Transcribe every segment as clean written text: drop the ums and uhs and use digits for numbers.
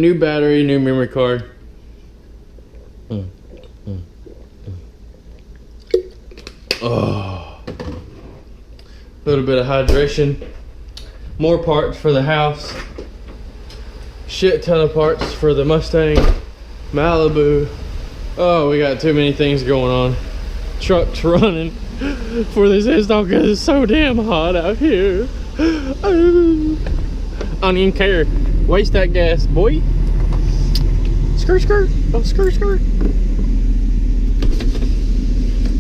new battery, new memory card. Oh, a little bit of hydration. More parts for the house. Shit ton of parts for the Mustang, Malibu. Oh, we got too many things going on. Truck's running for this install because it's so damn hot out here. I don't even care. Waste that gas, boy. Skirt, skirt. Oh, skirt, skirt.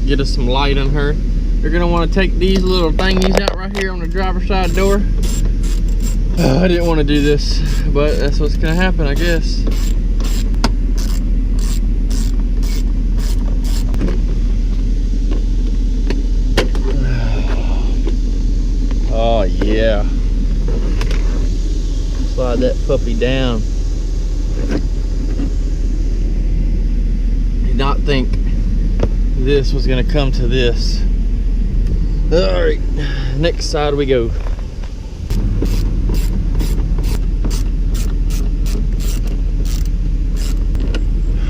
Get us some light on her. You're gonna want to take these little thingies out right here on the driver's side door. I didn't want to do this, but that's what's gonna happen, I guess. Oh yeah. Slide that puppy down. Did not think this was gonna come to this. All right, next side we go.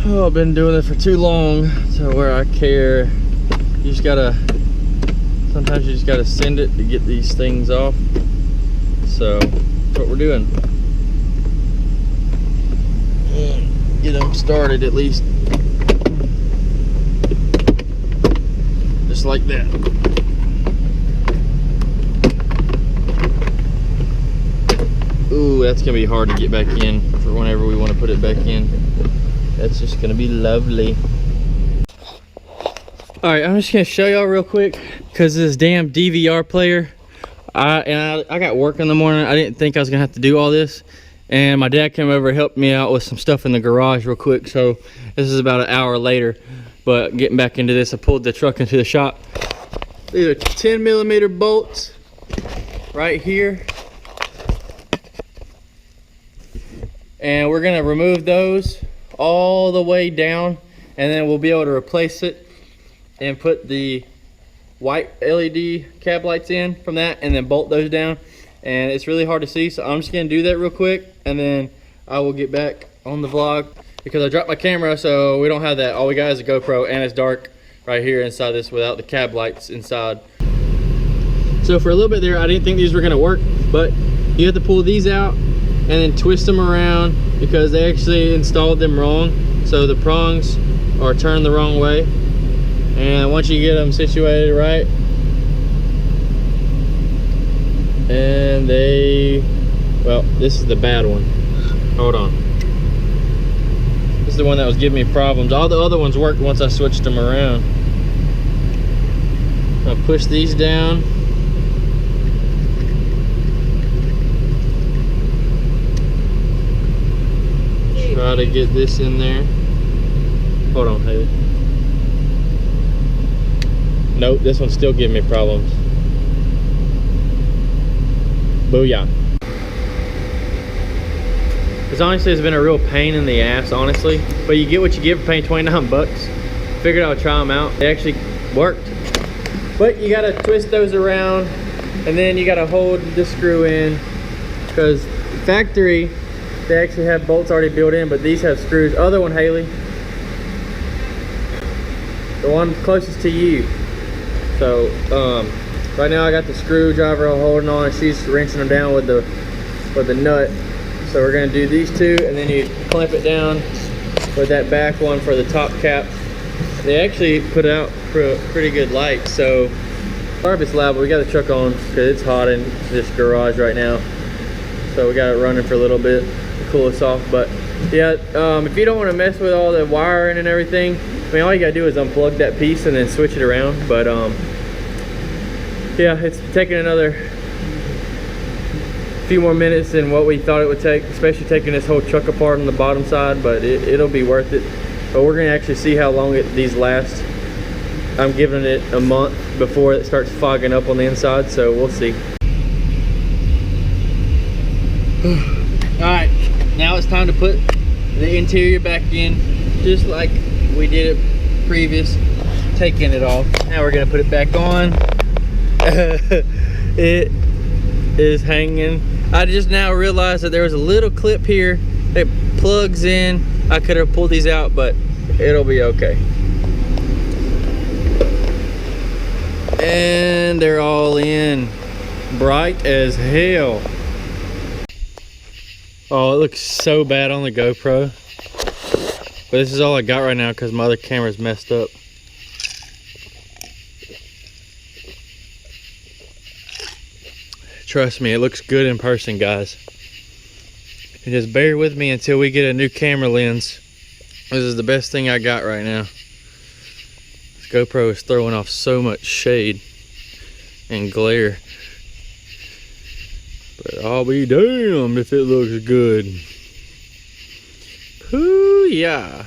Oh, I've been doing it for too long to where I care. You just gotta, sometimes you just gotta send it to get these things off. So that's what we're doing. Get them started at least. Just like that. Ooh, that's gonna be hard to get back in for whenever we want to put it back in. That's just gonna be lovely. All right, I'm just gonna show y'all real quick because this damn DVR player. I got work in the morning. I didn't think I was gonna have to do all this, and my dad came over and helped me out with some stuff in the garage real quick. So this is about an hour later. But getting back into this, I pulled the truck into the shop. These are 10mm bolts right here. And we're gonna remove those all the way down, and then we'll be able to replace it and put the white LED cab lights in from that, and then bolt those down. And it's really hard to see, so I'm just gonna do that real quick, and then I will get back on the vlog because I dropped my camera, so we don't have that. All we got is a GoPro, and it's dark right here inside this without the cab lights inside. So for a little bit there, I didn't think these were gonna work, but you have to pull these out and then twist them around because they actually installed them wrong. So the prongs are turned the wrong way. And once you get them situated right, and well, this is the bad one. Hold on. This is the one that was giving me problems. All the other ones worked once I switched them around. I'll push these down. Try to get this in there. Hold on, Haley. Nope, this one's still giving me problems. Booyah. This honestly has been a real pain in the ass, honestly. But you get what you get for paying 29 bucks. Figured I would try them out. They actually worked. But you gotta twist those around, and then you gotta hold the screw in, because factory, they actually have bolts already built in, but these have screws. Other one, Haley. The one closest to you. So, right now I got the screwdriver holding on, and she's wrenching them down with the nut. So we're gonna do these two, and then you clamp it down with that back one for the top cap. They actually put out pretty good light. So, sorry if it's loud, but we got the truck on because it's hot in this garage right now. So we got it running for a little bit to cool us off. But yeah, if you don't want to mess with all the wiring and everything, I mean, all you gotta do is unplug that piece and then switch it around. But yeah, it's taking another few more minutes than what we thought it would take, especially taking this whole truck apart on the bottom side, but it'll be worth it. But we're gonna actually see how long these last. I'm giving it a month before it starts fogging up on the inside, so we'll see. All right, now it's time to put the interior back in, just like we did it previous, taking it off. Now we're gonna put it back on. It is hanging. I just now realized that there was a little clip here. They plugs in. I could have pulled these out, but it'll be okay. And they're all in, bright as hell. Oh, it looks so bad on the GoPro, but this is all I got right now because my other camera's messed up. Trust me, it looks good in person, guys. And just bear with me until we get a new camera lens. This is the best thing I got right now. This GoPro is throwing off so much shade and glare. But I'll be damned if it looks good. Ooh, yeah.